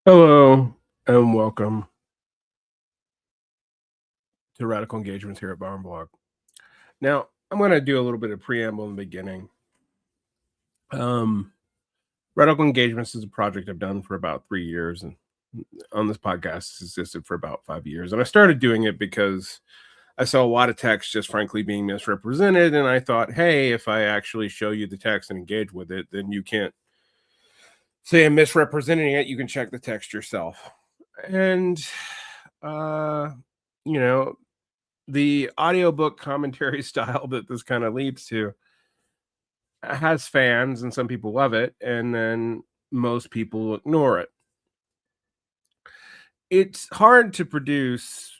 Hello and welcome to Radical Engagements here at Varn Blog. Now, I'm going to do a little bit of preamble in the beginning. Radical Engagements is a project I've done for about 3 years, and on this podcast it's existed for about 5 years. And I started doing it because I saw a lot of text just frankly being misrepresented, and I thought, hey, if I actually show you the text and engage with it, then you can't say I'm misrepresenting it. You can check the text yourself. And you know, the audiobook commentary style that this kind of leads to has fans, and some people love it, and then most people ignore it. It's hard to produce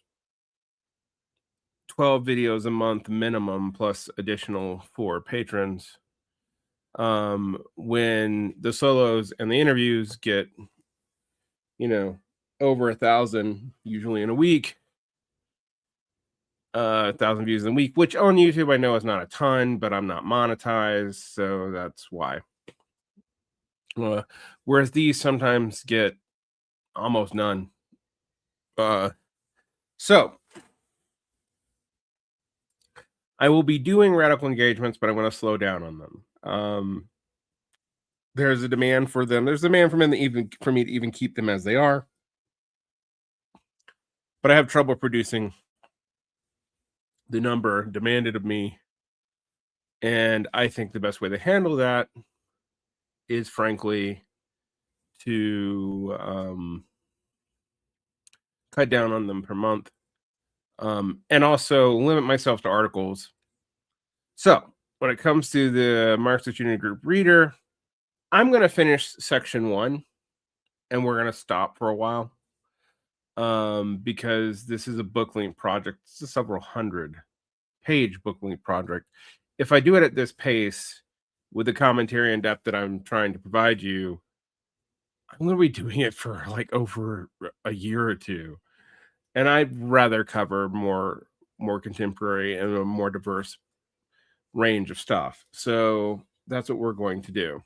12 videos a month minimum plus additional for patrons when the solos and the interviews get over 1,000 usually in a week. 1,000 views in a week, which on YouTube I know is not a ton, but I'm not monetized, so that's why. Whereas these sometimes get almost none. So I will be doing radical engagements, but I'm going to slow down on them. There's a demand for them. There's a demand for me to even keep them as they are, but I have trouble producing the number demanded of me. And I think the best way to handle that is frankly to cut down on them per month, and also limit myself to articles. So when it comes to the Marxist Unity Group reader, I'm going to finish section 1 and we're going to stop for a while, because this is a book link project. It's a several hundred page book link project. If I do it at this pace with the commentary in depth that I'm trying to provide you, I'm going to be doing it for like over a year or two. And I'd rather cover more contemporary and a more diverse range of stuff. So that's what we're going to do.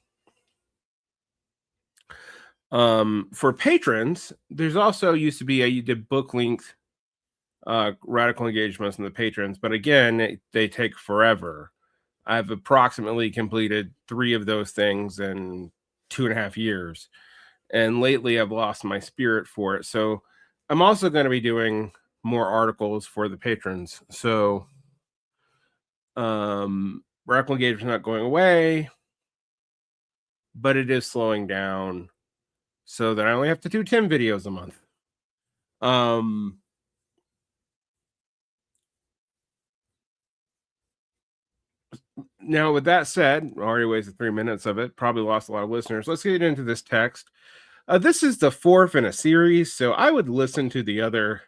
For patrons, there's also used to be you did book linked radical engagements in the patrons, but again, they take forever. I've approximately completed 3 of those things in 2.5 years, and lately I've lost my spirit for it. So I'm also going to be doing more articles for the patrons. So radical engagement is not going away, but it is slowing down so that I only have to do 10 videos a month. Now, with that said, already wasted 3 minutes of it, probably lost a lot of listeners. Let's get into this text. This is the 4th in a series, so I would listen to the other,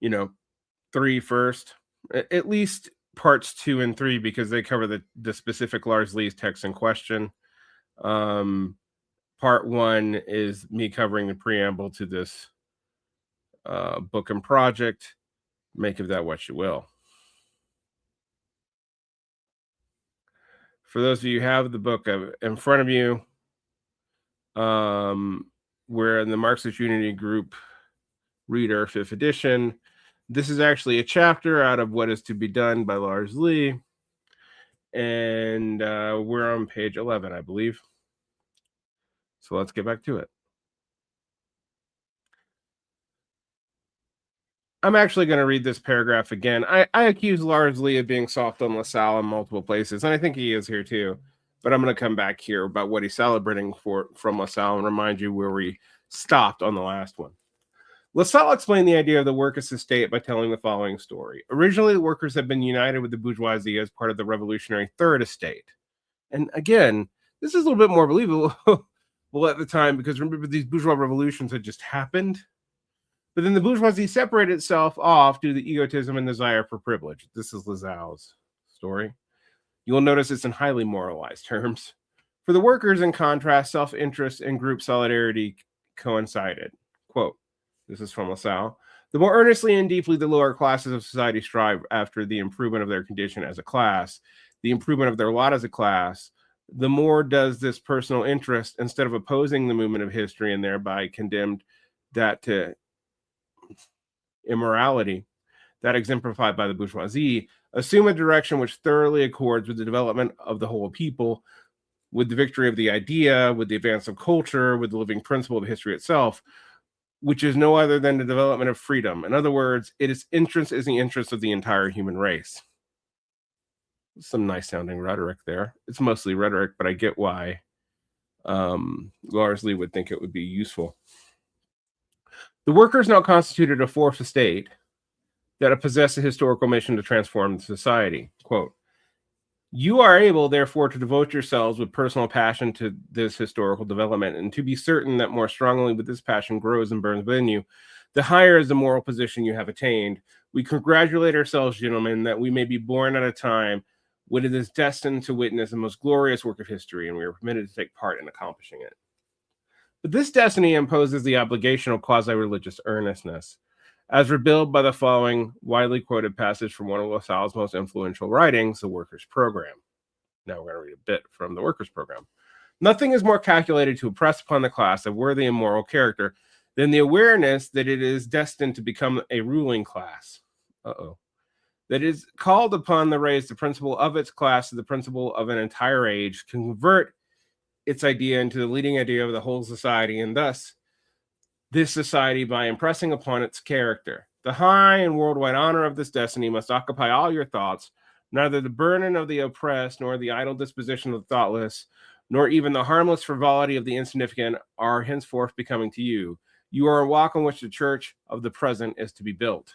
3 first, at least parts 2 and 3, because they cover the specific Lars Lee's text in question. Part 1 is me covering the preamble to this book and project. Make of that what you will. For those of you who have the book in front of you, we're in the Marxist Unity Group Reader 5th edition. This is actually a chapter out of What is to be Done by Lars Lee. And we're on page 11, I believe. So let's get back to it. I'm actually going to read this paragraph again. I accuse Lars Lee of being soft on LaSalle in multiple places, and I think he is here too. But I'm going to come back here about what he's celebrating from LaSalle and remind you where we stopped on the last one. LaSalle explained the idea of the workers' estate by telling the following story. Originally, the workers had been united with the bourgeoisie as part of the revolutionary Third Estate. And again, this is a little bit more believable at the time, because remember, these bourgeois revolutions had just happened. But then the bourgeoisie separated itself off due to the egotism and desire for privilege. This is LaSalle's story. You will notice it's in highly moralized terms. For the workers, in contrast, self-interest and group solidarity coincided. Quote, this is from LaSalle. The more earnestly and deeply the lower classes of society strive after the improvement of their condition as a class, the improvement of their lot as a class, the more does this personal interest, instead of opposing the movement of history and thereby condemned that to immorality, that exemplified by the bourgeoisie, assume a direction which thoroughly accords with the development of the whole people, with the victory of the idea, with the advance of culture, with the living principle of history itself, which is no other than the development of freedom. In other words, its interest is the interest of the entire human race. Some nice sounding rhetoric there. It's mostly rhetoric, but I get why Larsley would think it would be useful. The workers now constituted a fourth estate that possess a historical mission to transform society. Quote, you are able, therefore, to devote yourselves with personal passion to this historical development, and to be certain that more strongly with this passion grows and burns within you, the higher is the moral position you have attained. We congratulate ourselves, gentlemen, that we may be born at a time when it is destined to witness the most glorious work of history, and we are permitted to take part in accomplishing it. But this destiny imposes the obligation of quasi-religious earnestness, as revealed by the following widely quoted passage from one of LaSalle's most influential writings, The Workers' Program. Now we're going to read a bit from The Workers' Program. Nothing is more calculated to impress upon the class of worthy and moral character than the awareness that it is destined to become a ruling class. That is called upon to raise the principle of its class to the principle of an entire age, to convert its idea into the leading idea of the whole society, and thus this society by impressing upon its character. The high and worldwide honor of this destiny must occupy all your thoughts. Neither the burden of the oppressed, nor the idle disposition of the thoughtless, nor even the harmless frivolity of the insignificant are henceforth becoming to you. You are a walk on which the church of the present is to be built.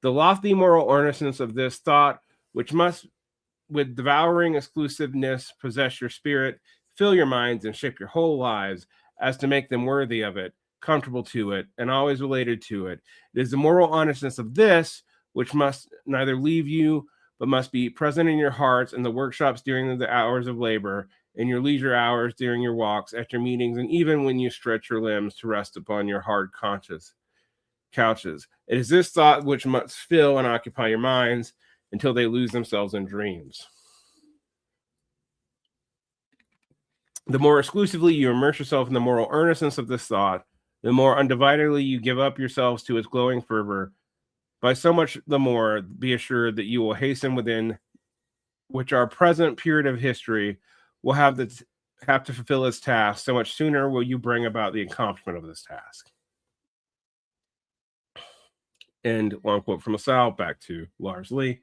The lofty moral earnestness of this thought, which must with devouring exclusiveness possess your spirit, fill your minds, and shape your whole lives, as to make them worthy of it, comfortable to it, and always related to it. It is the moral honestness of this which must neither leave you, but must be present in your hearts, in the workshops during the hours of labor, in your leisure hours, during your walks, at your meetings, and even when you stretch your limbs to rest upon your hard couches. It is this thought which must fill and occupy your minds until they lose themselves in dreams. The more exclusively you immerse yourself in the moral earnestness of this thought, the more undividedly you give up yourselves to its glowing fervor. By so much the more, be assured that you will hasten within which our present period of history will have to fulfill its task. So much sooner will you bring about the accomplishment of this task. And one quote from LaSalle back to Larsley.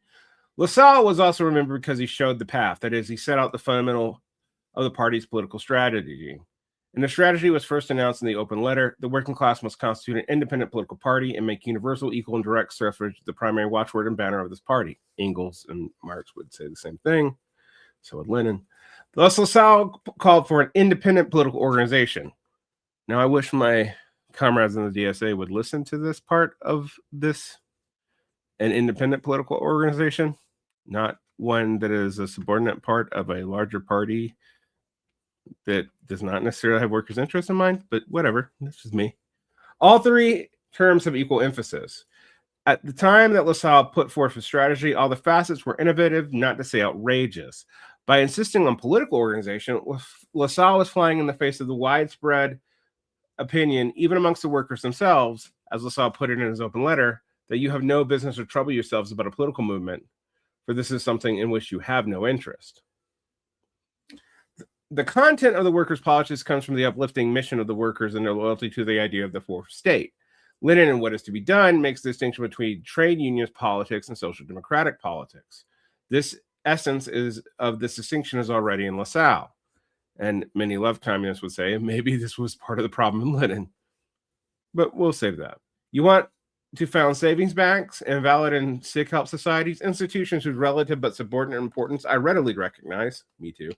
LaSalle was also remembered because he showed the path. That is, he set out the fundamental of the party's political strategy. And the strategy was first announced in the open letter. The working class must constitute an independent political party and make universal, equal, and direct suffrage the primary watchword and banner of this party. Engels and Marx would say the same thing. So would Lenin. Thus, LaSalle called for an independent political organization. Now, I wish my comrades in the DSA would listen to this part of this, an independent political organization, not one that is a subordinate part of a larger party that does not necessarily have workers' interests in mind, but whatever, this is me. All three terms have equal emphasis. At the time that LaSalle put forth his strategy, all the facets were innovative, not to say outrageous. By insisting on political organization, LaSalle was flying in the face of the widespread opinion, even amongst the workers themselves, as LaSalle put it in his open letter, that you have no business to trouble yourselves about a political movement, for this is something in which you have no interest. The content of the workers' politics comes from the uplifting mission of the workers and their loyalty to the idea of the fourth estate. Lenin and What Is to Be Done makes the distinction between trade unions politics and social democratic politics. This essence of this distinction is already in LaSalle. And many left communists would say maybe this was part of the problem in Lenin. But we'll save that. You want to found savings banks, invalid and sick help societies, institutions whose relative but subordinate importance I readily recognize. Me too.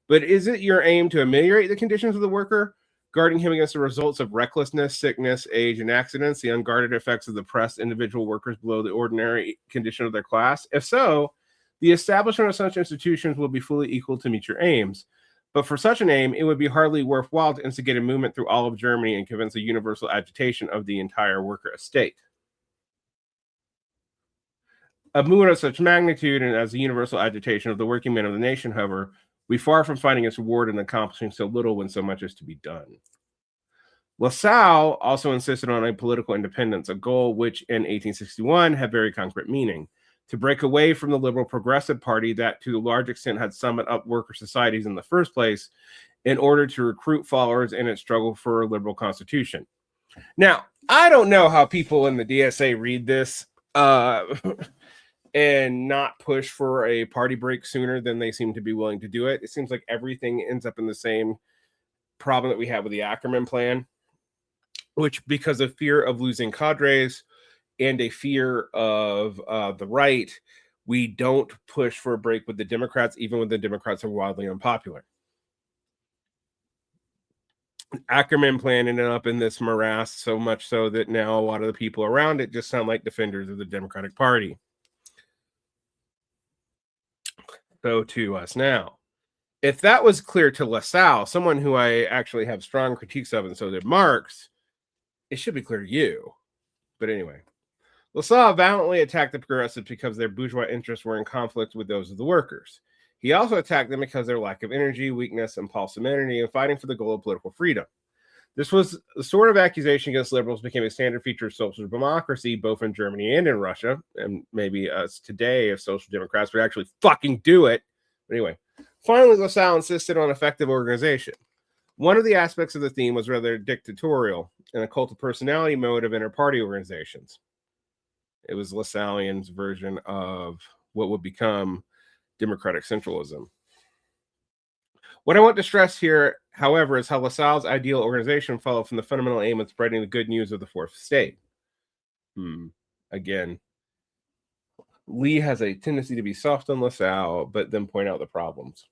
But is it your aim to ameliorate the conditions of the worker, guarding him against the results of recklessness, sickness, age, and accidents, the unguarded effects of the oppressed individual workers below the ordinary condition of their class? If so, the establishment of such institutions will be fully equal to meet your aims. But for such an aim, it would be hardly worthwhile to instigate a movement through all of Germany and convince a universal agitation of the entire worker estate. A movement of such magnitude and as the universal agitation of the working men of the nation, however, We far from finding its reward in accomplishing so little when so much is to be done. LaSalle also insisted on a political independence, a goal which in 1861 had very concrete meaning: to break away from the liberal progressive party that to a large extent had summoned up worker societies in the first place in order to recruit followers in its struggle for a liberal constitution. Now, I don't know how people in the DSA read this and not push for a party break sooner than they seem to be willing to do it. It seems like everything ends up in the same problem that we have with the Ackerman plan, which, because of fear of losing cadres and a fear of the right, we don't push for a break with the Democrats, even when the Democrats are wildly unpopular. Ackerman plan ended up in this morass, so much so that now a lot of the people around it just sound like defenders of the Democratic Party. So to us now. If that was clear to LaSalle, someone who I actually have strong critiques of, and so did Marx, it should be clear to you. But anyway, LaSalle valiantly attacked the progressives because their bourgeois interests were in conflict with those of the workers. He also attacked them because of their lack of energy, weakness, and pusillanimity in fighting for the goal of political freedom. This was the sort of accusation against liberals became a standard feature of social democracy, both in Germany and in Russia, and maybe us today if social democrats would actually fucking do it. But anyway, finally, LaSalle insisted on effective organization. One of the aspects of the theme was rather dictatorial and a cult of personality mode of inter-party organizations. It was LaSallian's version of what would become democratic centralism. What I want to stress here, however, is how LaSalle's ideal organization followed from the fundamental aim of spreading the good news of the fourth estate. Again, Lee has a tendency to be soft on LaSalle, but then point out the problems.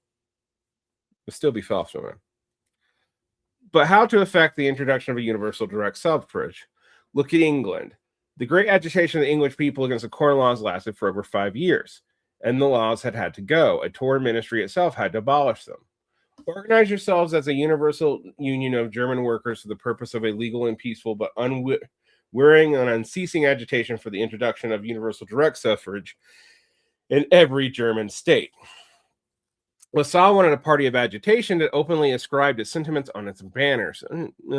But still be soft on him. But how to effect the introduction of a universal direct suffrage? Look at England. The great agitation of the English people against the Corn Laws lasted for over 5 years, and the laws had to go. A Tory ministry itself had to abolish them. Organize yourselves as a universal union of German workers for the purpose of a legal and peaceful but unwearying and unceasing agitation for the introduction of universal direct suffrage in every German state. LaSalle wanted a party of agitation that openly ascribed its sentiments on its banners.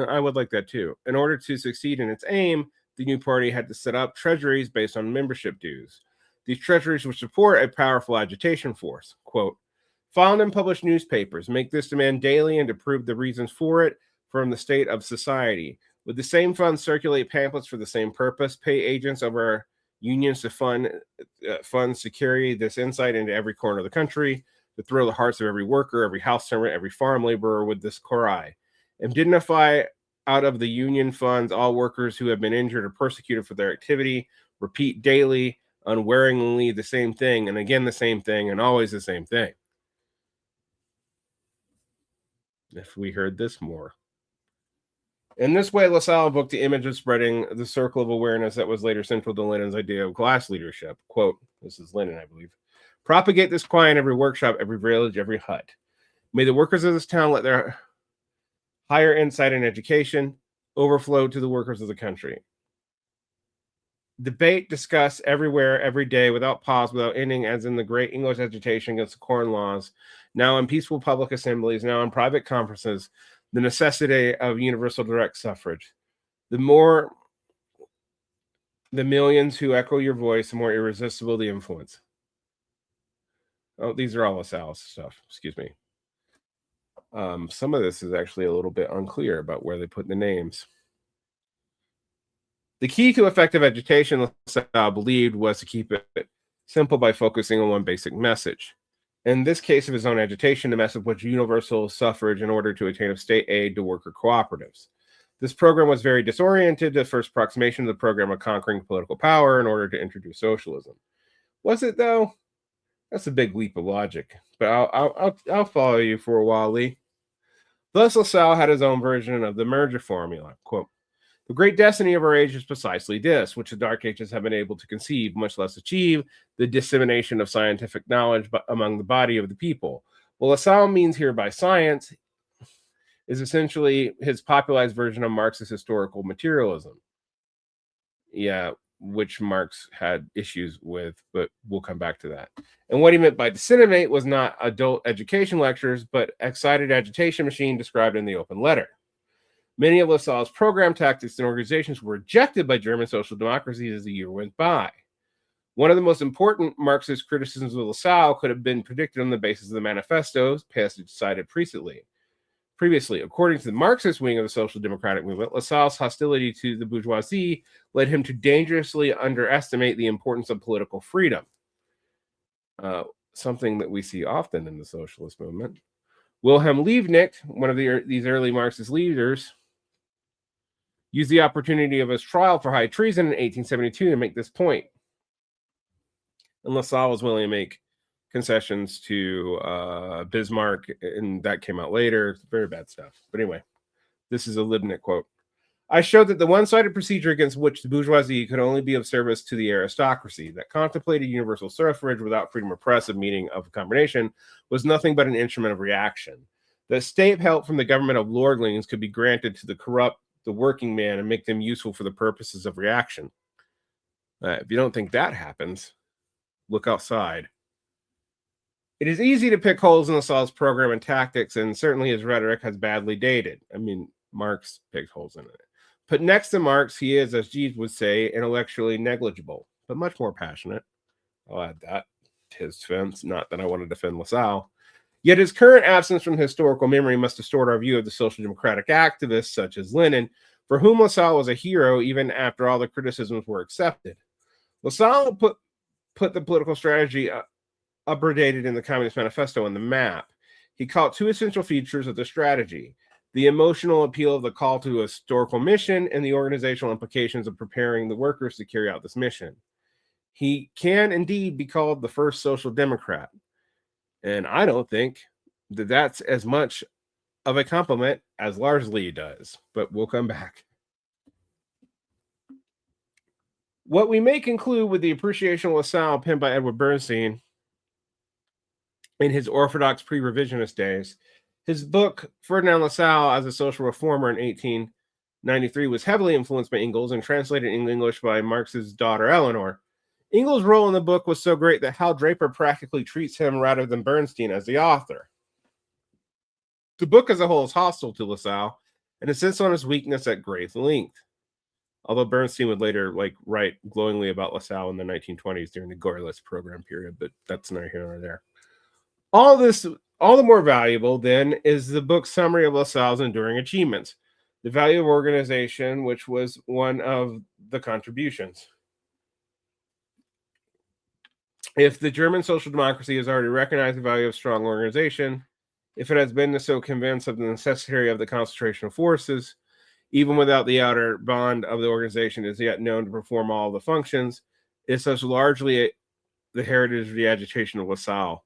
I would like that too. In order to succeed in its aim, the new party had to set up treasuries based on membership dues. These treasuries would support a powerful agitation force. Quote, found and published newspapers, make this demand daily and to prove the reasons for it from the state of society. With the same funds, circulate pamphlets for the same purpose, pay agents of our unions to funds to carry this insight into every corner of the country, to thrill the hearts of every worker, every house servant, every farm laborer with this cry, and dignify out of the union funds all workers who have been injured or persecuted for their activity. Repeat daily, unwearingly the same thing, and again the same thing, and always the same thing. If we heard this more. In this way, LaSalle evoked the image of spreading the circle of awareness that was later central to Lenin's idea of class leadership. Quote, this is Lenin, I believe. Propagate this cry in every workshop, every village, every hut. May the workers of this town let their higher insight and education overflow to the workers of the country. Debate, discuss everywhere, every day, without pause, without ending, as in the great English agitation against the Corn Laws, now in peaceful public assemblies, now in private conferences, the necessity of universal direct suffrage. The more the millions who echo your voice, the more irresistible the influence. Oh, these are all LaSalle's stuff. Excuse me. Some of this is actually a little bit unclear about where they put the names. The key to effective agitation, LaSalle believed, was to keep it simple by focusing on one basic message. In this case of his own agitation, the message was universal suffrage in order to attain of state aid to worker cooperatives. This program was very disoriented, the first approximation of the program of conquering political power in order to introduce socialism. Was it, though? That's a big leap of logic, but I'll follow you for a while, Lee. Thus, LaSalle had his own version of the merger formula. Quote, the great destiny of our age is precisely this, which the Dark Ages have been able to conceive, much less achieve, the dissemination of scientific knowledge among the body of the people. What LaSalle means here by science is essentially his popularized version of Marxist historical materialism. Yeah, which Marx had issues with, but we'll come back to that. And what he meant by disseminate was not adult education lectures, but excited agitation machine described in the open letter. Many of Lassalle's program tactics and organizations were rejected by German social democracies as the year went by. One of the most important Marxist criticisms of Lassalle could have been predicted on the basis of the manifestos passage cited previously. According to the Marxist wing of the social democratic movement, Lassalle's hostility to the bourgeoisie led him to dangerously underestimate the importance of political freedom, something that we see often in the socialist movement. Wilhelm Liebknecht, one of these early Marxist leaders, used the opportunity of his trial for high treason in 1872 to make this point. And Lassalle was willing to make concessions to Bismarck, and that came out later. It's very bad stuff. But anyway, this is a Liebknecht quote. I showed that the one-sided procedure against which the bourgeoisie could only be of service to the aristocracy, that contemplated universal suffrage without freedom of press, of meeting, of combination, was nothing but an instrument of reaction. That state help from the government of lordlings could be granted to the corrupt, the working man, and make them useful for the purposes of reaction. If you don't think that happens, look outside. It is easy to pick holes in Lassalle's program and tactics, and certainly his rhetoric has badly dated. I mean, Marx picked holes in it. But next to Marx, he is, as Jeeves would say, intellectually negligible, but much more passionate. I'll add that to his defense, not that I want to defend Lassalle. Yet his current absence from historical memory must distort our view of the social democratic activists, such as Lenin, for whom Lassalle was a hero even after all the criticisms were accepted. Lassalle put the political strategy updated in the Communist Manifesto on the map. He caught two essential features of the strategy: the emotional appeal of the call to a historical mission and the organizational implications of preparing the workers to carry out this mission. He can indeed be called the first social democrat. And I don't think that that's as much of a compliment as Lars Lee does, but we'll come back. What we may conclude with the appreciation of Lassalle penned by Edward Bernstein in his orthodox pre-revisionist days, his book, Ferdinand Lassalle as a Social Reformer in 1893, was heavily influenced by Engels and translated in English by Marx's daughter, Eleanor. Engels' role in the book was so great that Hal Draper practically treats him rather than Bernstein as the author. The book as a whole is hostile to Lassalle and insists on his weakness at great length. Although Bernstein would later write glowingly about Lassalle in the 1920s during the Gorylist program period, but that's neither here nor there. All the more valuable, then, is the book's summary of Lassalle's enduring achievements, the value of organization, which was one of the contributions. If the German social democracy has already recognized the value of strong organization, if it has been so convinced of the necessity of the concentration of forces, even without the outer bond of the organization is yet known to perform all the functions, is such largely the heritage of the agitation of Lassalle.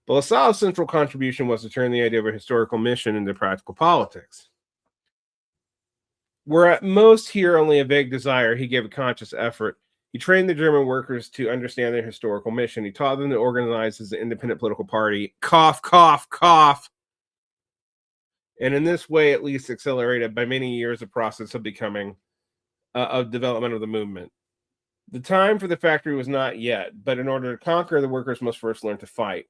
But Lassalle's central contribution was to turn the idea of a historical mission into practical politics. Where at most here only a vague desire, he gave a conscious effort. He trained the German workers to understand their historical mission. He taught them to organize as an independent political party. Cough, cough, cough. And in this way, at least accelerated by many years the process of becoming, of development of the movement. The time for the factory was not yet, but in order to conquer, the workers must first learn to fight.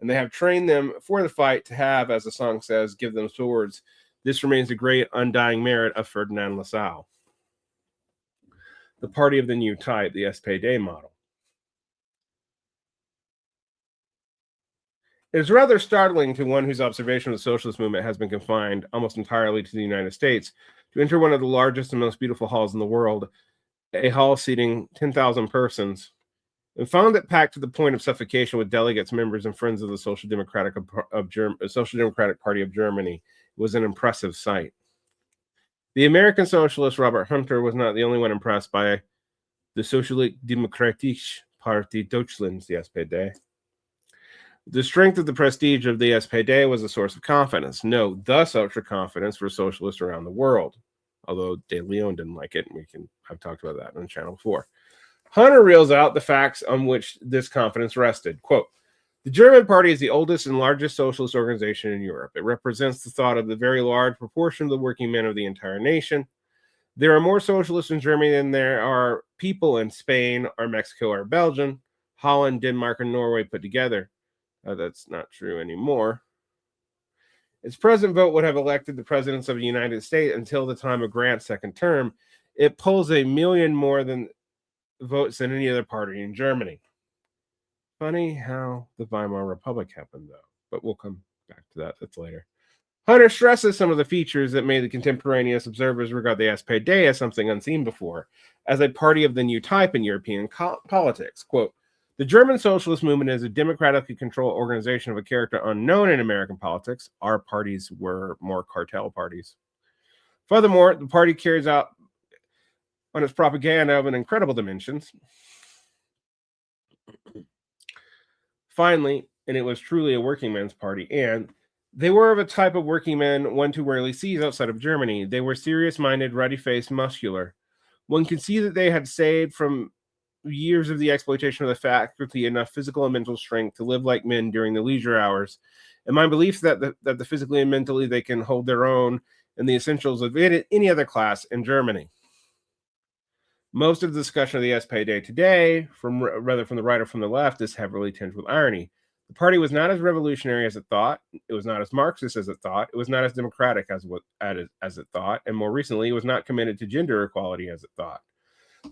And they have trained them for the fight to have, as the song says, give them swords. This remains the great undying merit of Ferdinand Lassalle. The party of the new type, the SPD model. It is rather startling to one whose observation of the socialist movement has been confined almost entirely to the United States to enter one of the largest and most beautiful halls in the world, a hall seating 10,000 persons, and found it packed to the point of suffocation with delegates, members, and friends of the Social Democratic Party of Germany. It was an impressive sight. The American socialist Robert Hunter was not the only one impressed by the Sozialdemokratische Partei Deutschlands, the SPD. The strength of the prestige of the SPD was a source of confidence. No, the social confidence for socialists around the world. Although De Leon didn't like it, and I've talked about that on the channel before. Hunter reels out the facts on which this confidence rested. Quote, the German Party is the oldest and largest socialist organization in Europe. It represents the thought of the very large proportion of the working men of the entire nation. There are more socialists in Germany than there are people in Spain or Mexico or Belgium, Holland, Denmark, and Norway put together. That's not true anymore. Its present vote would have elected the presidents of the United States until the time of Grant's second term. It polls 1 million more than votes than any other party in Germany. Funny how the Weimar Republic happened, though, but we'll come back to that. That's later. Hunter stresses some of the features that made the contemporaneous observers regard the SPD as something unseen before, as a party of the new type in European politics. Quote, the German socialist movement is a democratically controlled organization of a character unknown in American politics. Our parties were more cartel parties. Furthermore, the party carries out on its propaganda of an incredible dimensions. Finally, and it was truly a working man's party, and they were of a type of working men one too rarely sees outside of Germany. They were serious-minded, ruddy-faced, muscular. One could see that they had saved from years of the exploitation of the faculty enough physical and mental strength to live like men during the leisure hours. And my belief that the physically and mentally they can hold their own in the essentials of any other class in Germany. Most of the discussion of the SPD today, from the right or from the left, is heavily tinged with irony. The party was not as revolutionary as it thought. It was not as Marxist as it thought. It was not as democratic as it thought. And more recently, it was not committed to gender equality as it thought.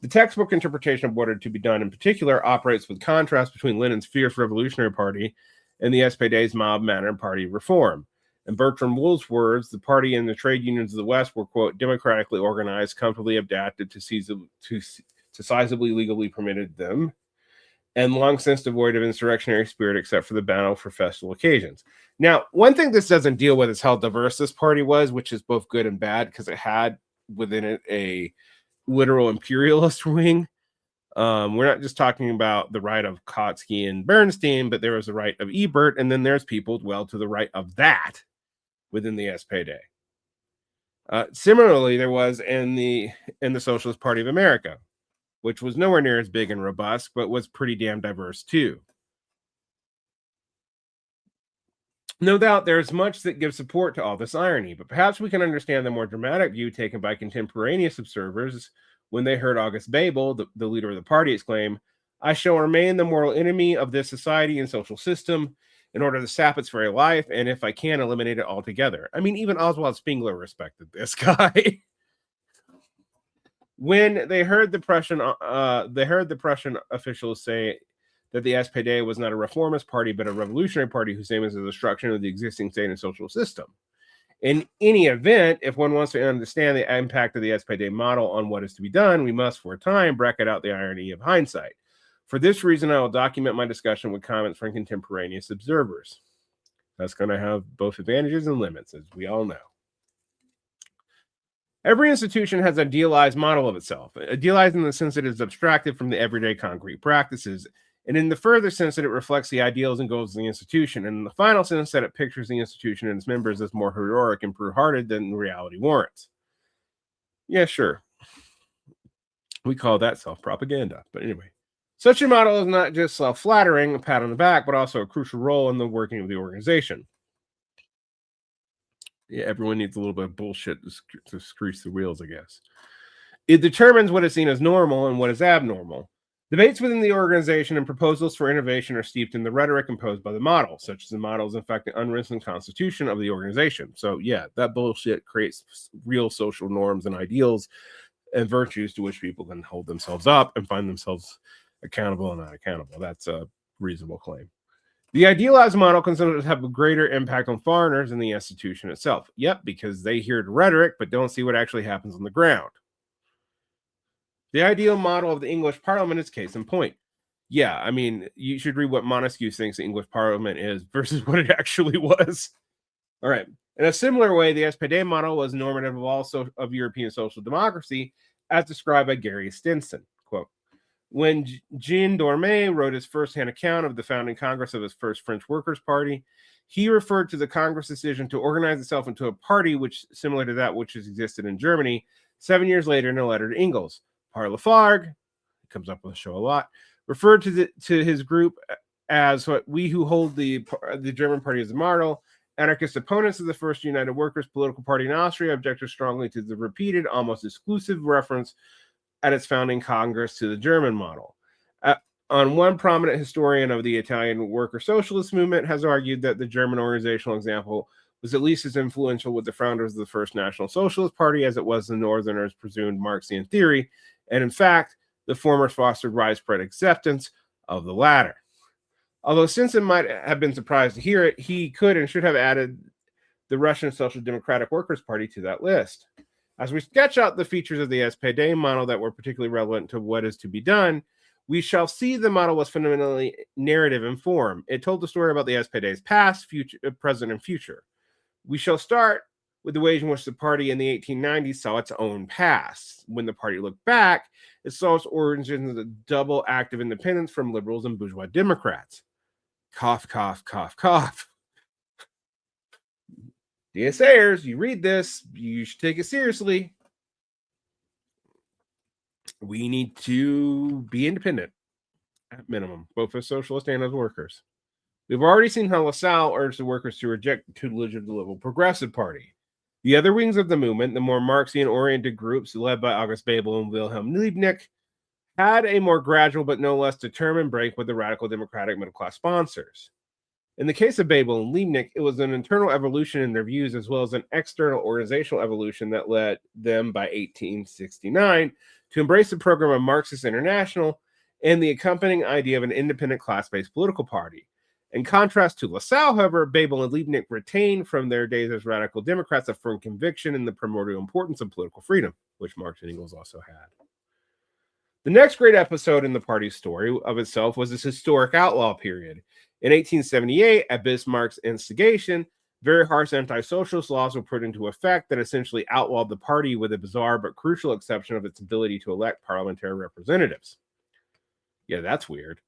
The textbook interpretation of what had to be done in particular operates with contrast between Lenin's fierce revolutionary party and the SPD's mild-mannered party reform. In Bertram Wool's words, the party and the trade unions of the West were, quote, democratically organized, comfortably adapted to sizably legally permitted them, and long since devoid of insurrectionary spirit except for the battle for festival occasions. Now, one thing this doesn't deal with is how diverse this party was, which is both good and bad, because it had within it a literal imperialist wing. We're not just talking about the right of Kautsky and Bernstein, but there was the right of Ebert, and then there's people well to the right of that within the SPD. Similarly, there was in the Socialist Party of America, which was nowhere near as big and robust, but was pretty damn diverse too. No doubt there's much that gives support to all this irony, but perhaps we can understand the more dramatic view taken by contemporaneous observers when they heard August Bebel, the leader of the party, exclaim, I shall remain the mortal enemy of this society and social system in order to sap its very life, and if I can, eliminate it altogether. I mean, even Oswald Spengler respected this guy. When they heard the Prussian officials say that the SPD was not a reformist party, but a revolutionary party whose aim is the destruction of the existing state and social system. In any event, if one wants to understand the impact of the SPD model on what is to be done, we must, for a time, bracket out the irony of hindsight. For this reason, I will document my discussion with comments from contemporaneous observers. That's going to have both advantages and limits, as we all know. Every institution has an idealized model of itself, idealized in the sense that it is abstracted from the everyday concrete practices, and in the further sense that it reflects the ideals and goals of the institution, and in the final sense that it pictures the institution and its members as more heroic and pure-hearted than reality warrants. Yeah, sure. We call that self-propaganda, but anyway. Such a model is not just self-flattering, a pat on the back, but also a crucial role in the working of the organization. Yeah, everyone needs a little bit of bullshit to grease the wheels, I guess. It determines what is seen as normal and what is abnormal. Debates within the organization and proposals for innovation are steeped in the rhetoric imposed by the model, such as the model is in fact the unwritten constitution of the organization. So yeah, that bullshit creates real social norms and ideals and virtues to which people can hold themselves up and find themselves accountable and not accountable. That's a reasonable claim. The idealized model considers to have a greater impact on foreigners than the institution itself. Yep, because they hear the rhetoric but don't see what actually happens on the ground. The ideal model of the English Parliament is case in point. Yeah, I mean, you should read what Montesquieu thinks the English Parliament is versus what it actually was. All right. In a similar way, the SPD model was normative of European social democracy, as described by Gary Stinson. Quote, when Jean Dormé wrote his first-hand account of the founding Congress of his first French Workers' Party, he referred to the Congress decision to organize itself into a party which similar to that which has existed in Germany 7 years later in a letter to Engels. Par Lafargue, comes up with the show a lot, referred to his group as what we who hold the German party as a model, Anarchist opponents of the First United Workers political party in Austria objected strongly to the repeated, almost exclusive reference at its founding Congress to the German model. On one prominent historian of the Italian worker socialist movement has argued that the German organizational example was at least as influential with the founders of the First National Socialist Party as it was the Northerners' presumed Marxian theory, and in fact, the former fostered widespread acceptance of the latter. Although Simpson might have been surprised to hear it, he could and should have added the Russian Social Democratic Workers' Party to that list. As we sketch out the features of the SPD model that were particularly relevant to what is to be done, we shall see the model was fundamentally narrative in form. It told the story about the SPD's past, future, present, and future. We shall start with the ways in which the party in the 1890s saw its own past. When the party looked back, it saw its origins as a double act of independence from liberals and bourgeois Democrats. Cough, cough, cough, cough. DSAers, you read this, you should take it seriously. We need to be independent, at minimum, both as socialists and as workers. We've already seen how LaSalle urged the workers to reject the tutelage of the Liberal Progressive Party. The other wings of the movement, the more Marxian-oriented groups led by August Bebel and Wilhelm Liebknecht, had a more gradual but no less determined break with the radical democratic middle-class sponsors. In the case of Bebel and Liebknecht, it was an internal evolution in their views as well as an external organizational evolution that led them by 1869 to embrace the program of Marxist International and the accompanying idea of an independent class-based political party. In contrast to LaSalle, however, Bebel and Liebknecht retained from their days as radical Democrats a firm conviction in the primordial importance of political freedom, which Marx and Engels also had. The next great episode in the party's story of itself was this historic outlaw period. In 1878, at Bismarck's instigation, very harsh anti-socialist laws were put into effect that essentially outlawed the party with a bizarre but crucial exception of its ability to elect parliamentary representatives. Yeah, that's weird.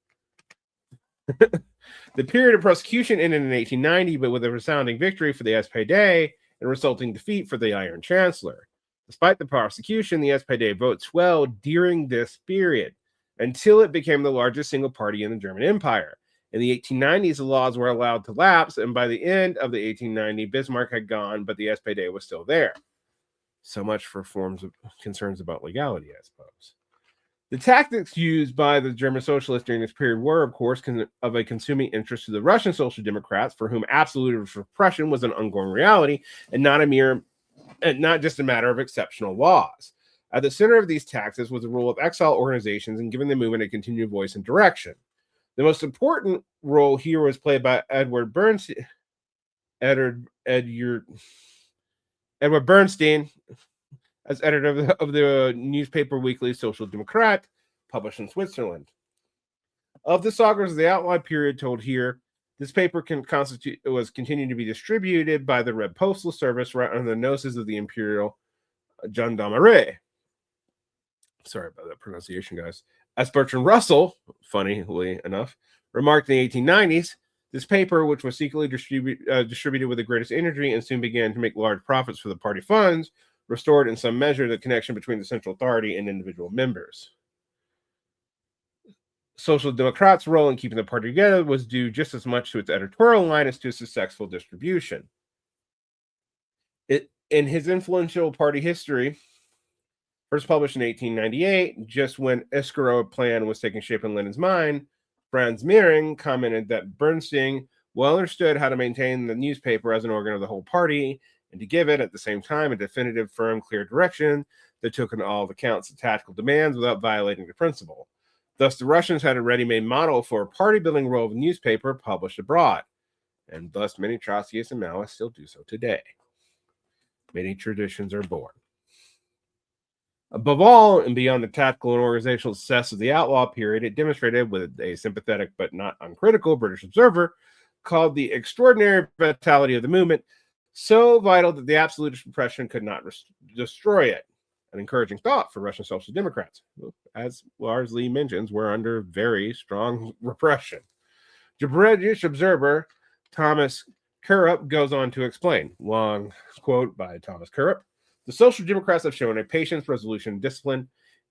The period of prosecution ended in 1890, but with a resounding victory for the SPD and resulting defeat for the Iron Chancellor. Despite the prosecution, the SPD vote swelled during this period until it became the largest single party in the German Empire. In the 1890s, the laws were allowed to lapse, and by the end of the 1890, Bismarck had gone, but the SPD was still there. So much for forms of concerns about legality, I suppose. The tactics used by the German socialists during this period were, of course, of a consuming interest to the Russian Social Democrats, for whom absolute repression was an ongoing reality and not just a matter of exceptional laws. At the center of these tactics was the role of exile organizations and giving the movement a continued voice and direction. The most important role here was played by Edward Bernstein, as editor of the newspaper weekly Social Democrat, published in Switzerland. Of the sagas of the outlaw period told here, this paper was continued to be distributed by the Red Postal Service right under the noses of the Imperial Gendarmerie. Sorry about that pronunciation, guys. As Bertrand Russell, funnily enough, remarked in the 1890s, this paper, which was secretly distributed with the greatest energy and soon began to make large profits for the party funds, restored in some measure the connection between the central authority and individual members. Social Democrats' role in keeping the party together was due just as much to its editorial line as to its successful distribution. In his influential party history, first published in 1898, just when Iscaro plan was taking shape in Lenin's mind, Franz Mehring commented that Bernstein well understood how to maintain the newspaper as an organ of the whole party and to give it, at the same time, a definitive, firm, clear direction that took into all accounts the tactical demands without violating the principle. Thus, the Russians had a ready-made model for a party-building role of a newspaper published abroad, and thus many Trotskyists and Maoists still do so today. Many traditions are born. Above all, and beyond the tactical and organizational success of the outlaw period, it demonstrated with a sympathetic but not uncritical British observer called the extraordinary vitality of the movement, so vital that the absolute repression could not destroy it. An encouraging thought for Russian Social Democrats, who, as Lars Lee mentions, were under very strong repression. The British observer Thomas Curup goes on to explain, long quote by Thomas Curup, the Social Democrats have shown a patience, resolution, discipline,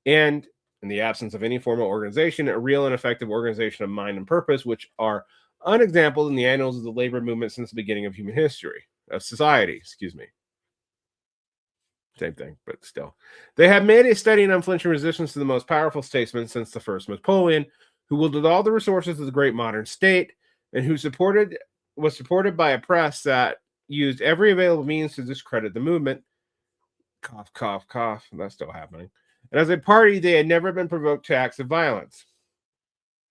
and, in the absence of any formal organization, a real and effective organization of mind and purpose, which are unexampled in the annals of the labor movement since the beginning of human history, of society, excuse me. Same thing, but still. They have made a steady and unflinching resistance to the most powerful statesman since the first Napoleon, who wielded all the resources of the great modern state, and who was supported by a press that used every available means to discredit the movement. Cough, cough, cough. That's still happening. And as a party, they had never been provoked to acts of violence.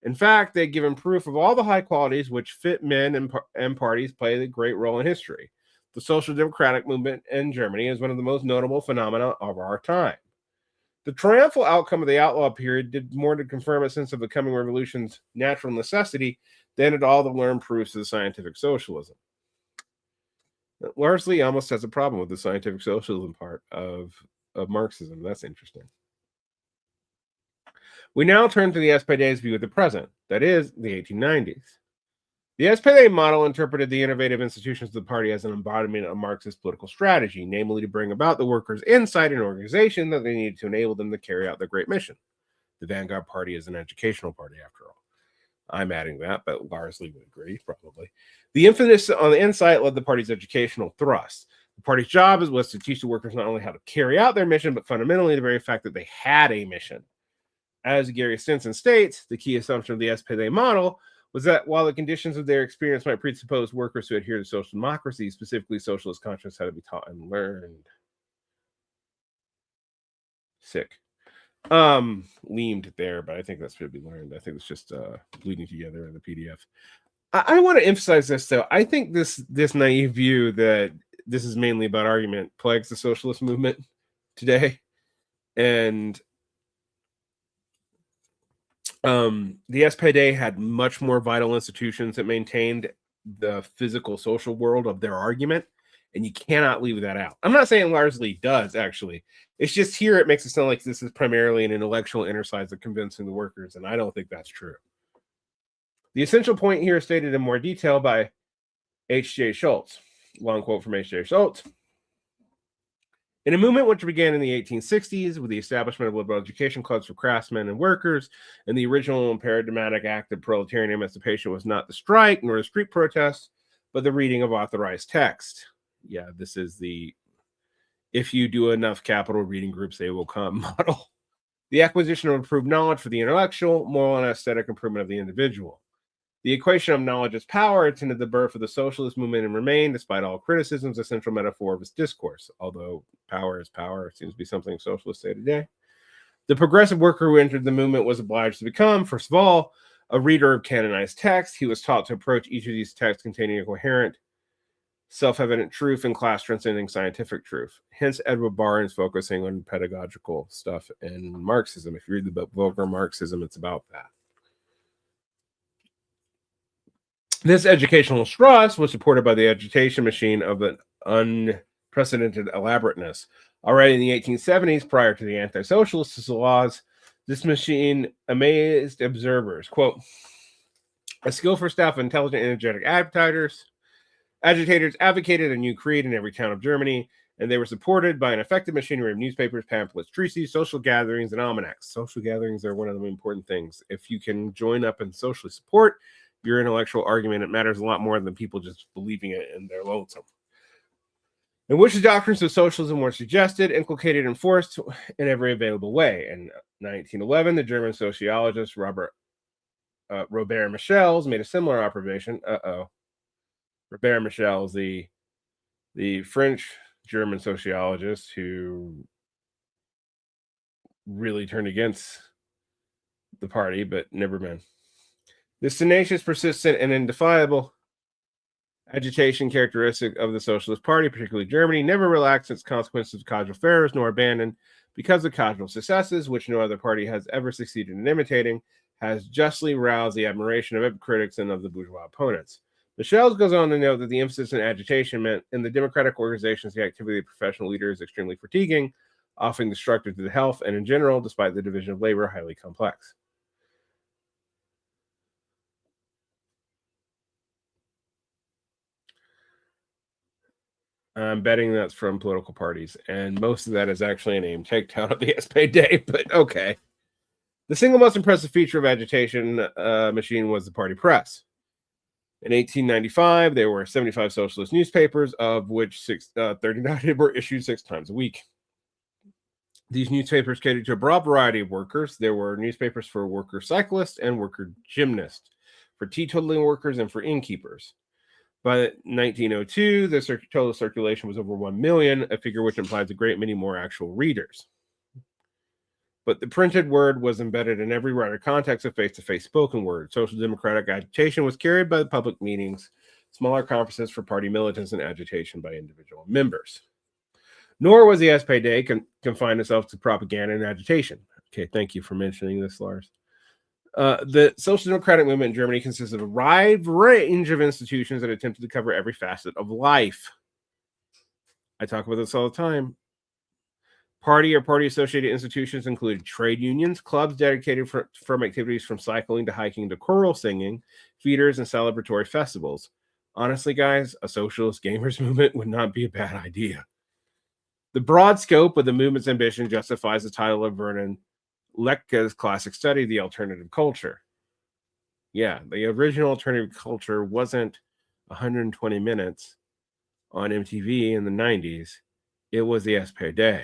In fact, they had given proof of all the high qualities which fit men and parties play a great role in history. The social democratic movement in Germany is one of the most notable phenomena of our time. The triumphal outcome of the outlaw period did more to confirm a sense of the coming revolution's natural necessity than did all the learned proofs of the scientific socialism. Largely almost has a problem with the scientific socialism part of Marxism. That's interesting. We now turn to the SPD's view of the present, that is, the 1890s. The SPD model interpreted the innovative institutions of the party as an embodiment of Marxist political strategy, namely to bring about the workers' insight and organization that they needed to enable them to carry out their great mission. The Vanguard Party is an educational party, after all. I'm adding that, but largely would agree, probably. The emphasis on the insight led the party's educational thrust. The party's job was to teach the workers not only how to carry out their mission, but fundamentally the very fact that they had a mission. As Gary Stinson states, the key assumption of the SPD model was that while the conditions of their experience might presuppose workers to adhere to social democracy, specifically socialist conscience had to be taught and learned. Sick. Leamed there, but I think that should be learned. I think it's just bleeding together in the PDF. I want to emphasize this, though. I think this naive view that this is mainly about argument plagues the socialist movement today. And the SPD had much more vital institutions that maintained the physical social world of their argument, and you cannot leave that out. I'm not saying largely does, actually. It's just here it makes it sound like this is primarily an intellectual exercise of convincing the workers, and I don't think that's true. The essential point here is stated in more detail by H.J. Schultz. Long quote from H.J. Schultz. In a movement which began in the 1860s with the establishment of liberal education clubs for craftsmen and workers, and the original and paradigmatic act of proletarian emancipation was not the strike nor the street protest, but the reading of authorized text. Yeah, this is the if you do enough capital reading groups, they will come model. The acquisition of improved knowledge for the intellectual, moral, and aesthetic improvement of the individual. The equation of knowledge as power attended the birth of the socialist movement and remained, despite all criticisms, a central metaphor of its discourse, although power is power seems to be something socialists say today. The progressive worker who entered the movement was obliged to become, first of all, a reader of canonized texts. He was taught to approach each of these texts containing a coherent, self-evident truth and class-transcending scientific truth. Hence, Edward Varn is focusing on pedagogical stuff in Marxism. If you read the book Vulgar Marxism, it's about that. This educational thrust was supported by the agitation machine of an unprecedented elaborateness. Already in the 1870s, prior to the anti-socialist laws, this machine amazed observers. Quote, a skillful staff of intelligent, energetic agitators advocated a new creed in every town of Germany, and they were supported by an effective machinery of newspapers, pamphlets, treatises, social gatherings, and almanacs. Social gatherings are one of the important things. If you can join up and socially support your intellectual argument, it matters a lot more than people just believing it in their lonesome. In which the doctrines of socialism were suggested, inculcated, and enforced in every available way. In 1911, the German sociologist Robert Michels made a similar observation. Robert Michels, the French-German sociologist who really turned against the party, but never been. This tenacious, persistent, and indefiable agitation characteristic of the Socialist Party, particularly Germany, never relaxed its consequences of casual failures nor abandoned because of casual successes, which no other party has ever succeeded in imitating, has justly roused the admiration of critics and of the bourgeois opponents. Michels goes on to note that the emphasis in agitation meant in the democratic organizations the activity of professional leaders is extremely fatiguing, often destructive to the health, and in general, despite the division of labor, highly complex. I'm betting that's from political parties, and most of that is actually a name takedown of the SPD, but okay. The single most impressive feature of agitation machine was the party press. In 1895, there were 75 socialist newspapers, of which 39 were issued 6 times a week. These newspapers catered to a broad variety of workers. There were newspapers for worker cyclists and worker gymnasts, for teetotaling workers, and for innkeepers. By 1902, the total circulation was over 1 million, a figure which implies a great many more actual readers. But the printed word was embedded in every wider context of face-to-face spoken word. Social democratic agitation was carried by the public meetings, smaller conferences for party militants, and agitation by individual members. Nor was the SPD confined itself to propaganda and agitation. Okay, thank you for mentioning this, Lars. The social democratic movement in Germany consists of a wide range of institutions that attempted to cover every facet of life. I talk about this all the time. Party or party-associated institutions included trade unions, clubs dedicated from activities from cycling to hiking to choral singing, theaters, and celebratory festivals. Honestly, guys, a socialist gamers movement would not be a bad idea. The broad scope of the movement's ambition justifies the title of Vernon Lechke's classic study, The Alternative Culture. Yeah, the original alternative culture wasn't 120 minutes on MTV in the 90s. It was the SPD.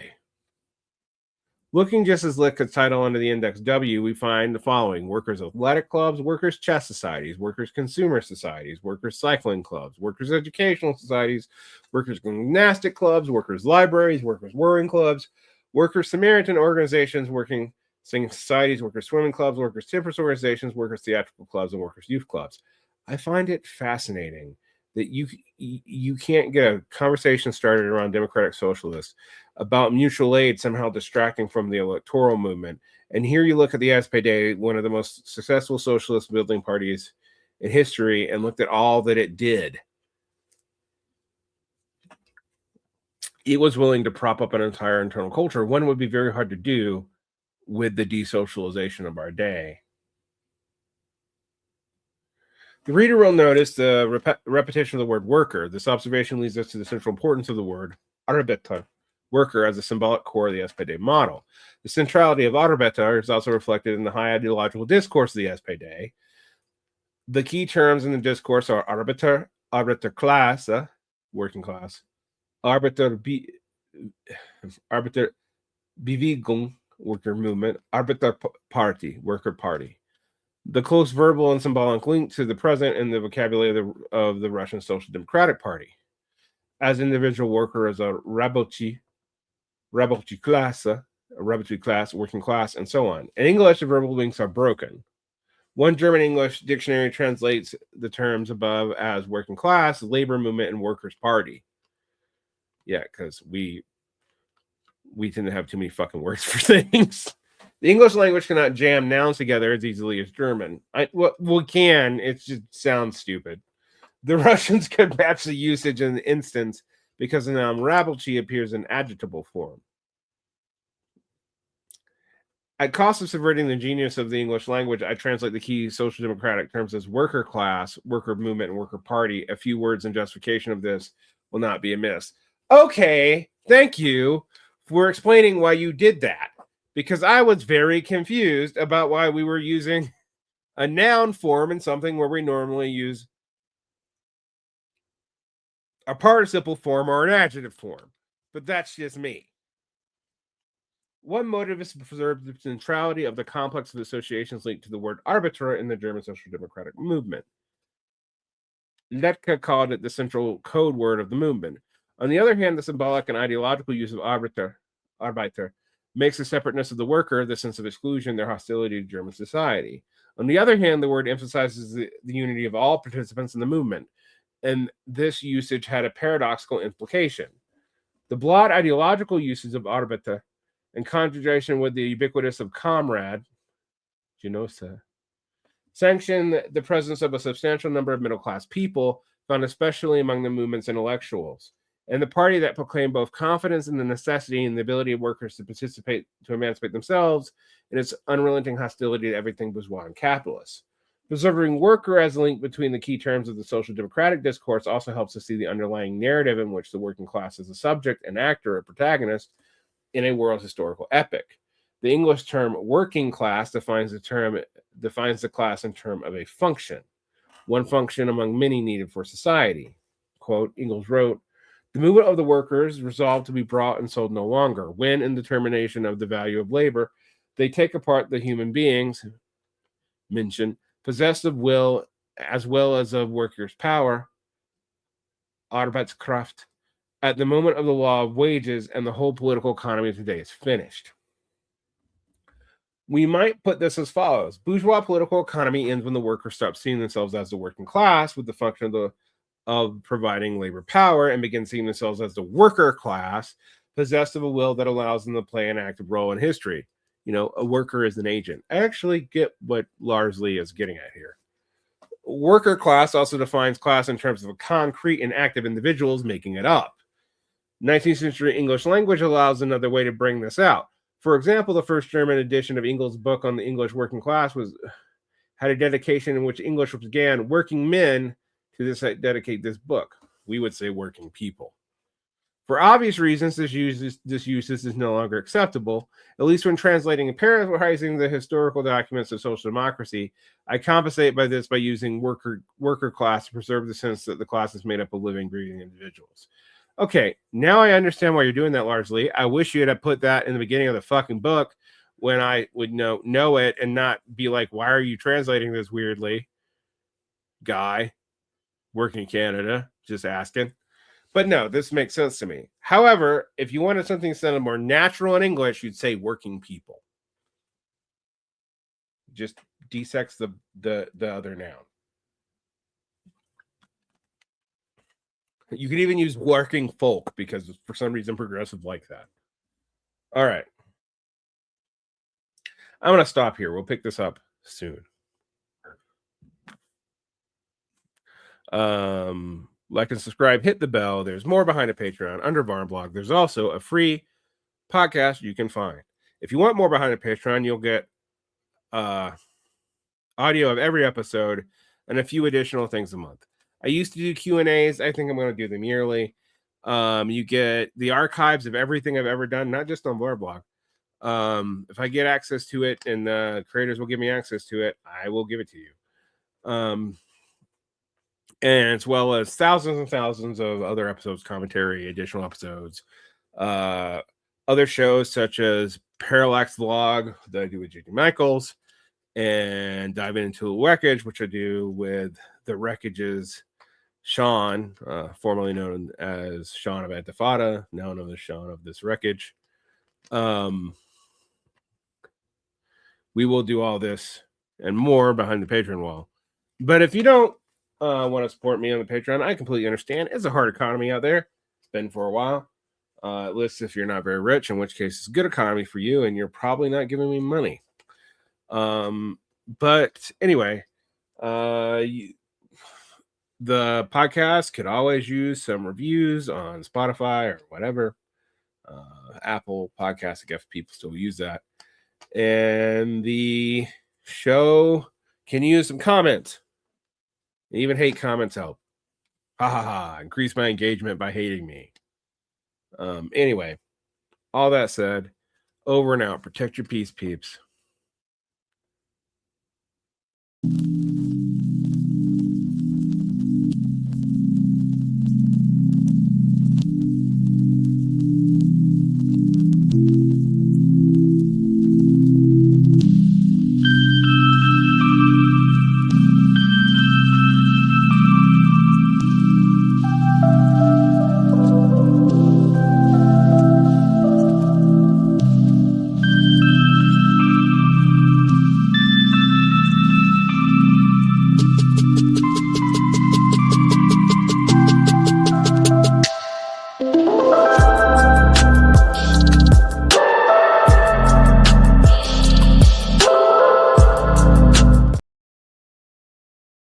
Looking just as Lechke's title under the index W, we find the following: workers' athletic clubs, workers' chess societies, workers' consumer societies, workers' cycling clubs, workers' educational societies, workers' gymnastic clubs, workers' libraries, workers' whirling clubs, workers' Samaritan organizations, working singing societies, workers' swimming clubs, workers' temperance organizations, workers' theatrical clubs, and workers' youth clubs. I find it fascinating that you can't get a conversation started around democratic socialists about mutual aid somehow distracting from the electoral movement. And here you look at the SPD, one of the most successful socialist building parties in history, and looked at all that it did. It was willing to prop up an entire internal culture. One would be very hard to do with the desocialization of our day. The reader will notice the repetition of the word worker. This observation leads us to the central importance of the word Arbeiter, worker, as a symbolic core of the SPD model. The centrality of Arbeiter is also reflected in the high ideological discourse of the SPD. The key terms in the discourse are Arbeiter, Arbeiterklasse, working class, Arbeiterbewegung, worker movement, Arbeiterparty, worker party. The close verbal and symbolic link to the present in the vocabulary of the Russian Social Democratic Party. As individual worker, as a Rabochi class, working class, and so on. In English, the verbal links are broken. One German English dictionary translates the terms above as working class, labor movement, and workers' party. Yeah, because we tend to have too many fucking words for things. The English language cannot jam nouns together as easily as German. We can. It just sounds stupid. The Russians could match the usage in the instance because the noun Rabochi appears in adjectival form. At cost of subverting the genius of the English language, I translate the key social democratic terms as worker class, worker movement, and worker party. A few words in justification of this will not be amiss. Okay, thank you for explaining why you did that, because I was very confused about why we were using a noun form in something where we normally use a participle form or an adjective form. But that's just me. One motive is to preserve the centrality of the complex of associations linked to the word arbiter in the German social democratic movement. Lechke called it the central code word of the movement. On the other hand, the symbolic and ideological use of Arbeiter makes the separateness of the worker, the sense of exclusion, their hostility to German society. On the other hand, the word emphasizes the unity of all participants in the movement, and this usage had a paradoxical implication. The broad ideological uses of Arbeiter, in conjunction with the ubiquitous of comrade, Genosa, sanction the presence of a substantial number of middle-class people, found especially among the movement's intellectuals, and the party that proclaimed both confidence in the necessity and the ability of workers to participate, to emancipate themselves, and its unrelenting hostility to everything bourgeois and capitalist. Preserving worker as a link between the key terms of the social democratic discourse also helps us see the underlying narrative in which the working class is a subject, an actor, a protagonist in a world historical epic. The English term working class defines the class in terms of a function. one function among many needed for society. Quote, Engels wrote, the movement of the workers resolved to be bought and sold no longer. When, in determination of the value of labor, they take apart the human beings, mentioned, possessed of will as well as of workers' power, Arbeitskraft, at the moment of the law of wages, and the whole political economy of today is finished. We might put this as follows. Bourgeois political economy ends when the workers stop seeing themselves as the working class with the function of providing labor power and begin seeing themselves as the worker class, possessed of a will that allows them to play an active role in history. You know, a worker is an agent. I actually get what Lars Lee is getting at here. Worker class also defines class in terms of concrete and active individuals making it up. 19th century English language allows another way to bring this out. For example, the first German edition of Engels' book on the English working class had a dedication in which English began working men to dedicate this book. We would say working people. For obvious reasons, this usage is no longer acceptable, at least when translating and paraphrasing the historical documents of social democracy. I compensate by using worker class to preserve the sense that the class is made up of living, breathing individuals. Okay, now I understand why you're doing that largely. I wish you had put that in the beginning of the fucking book when I would know it and not be like, why are you translating this weirdly? Guy working in Canada, just asking. But no, this makes sense to me. However, if you wanted something that sounded more natural in English, you'd say working people. Just desex the other noun. You could even use working folk because for some reason progressive like that. All right. I'm going to stop here. We'll pick this up soon. Like and subscribe, hit the bell. There's more behind the Patreon under Varn blog. There's also a free podcast you can find. If you want more behind the Patreon, you'll get audio of every episode and a few additional things a month. I used to do Q&As. I think I'm going to do them yearly. You get the archives of everything I've ever done, not just on Varn blog. If I get access to it and creators will give me access to it, I will give it to you. And as well as thousands and thousands of other episodes, commentary, additional episodes, other shows such as Parallax Vlog that I do with J.D. Michaels, and diving into the wreckage, which I do with the Wreckage's Sean, formerly known as Sean of Antifada, now known as Sean of This Wreckage. We will do all this and more behind the Patreon wall. But if you don't want to support me on the Patreon, I completely understand. It's a hard economy out there. It's been for a while. At least if you're not very rich, in which case it's a good economy for you, and you're probably not giving me money. But anyway, the podcast could always use some reviews on Spotify or whatever. Apple Podcasts, I guess people still use that. And the show can use some comments. Even hate comments help. Ha ha ha. Increase my engagement by hating me. Anyway, all that said, over and out. Protect your peace, peeps.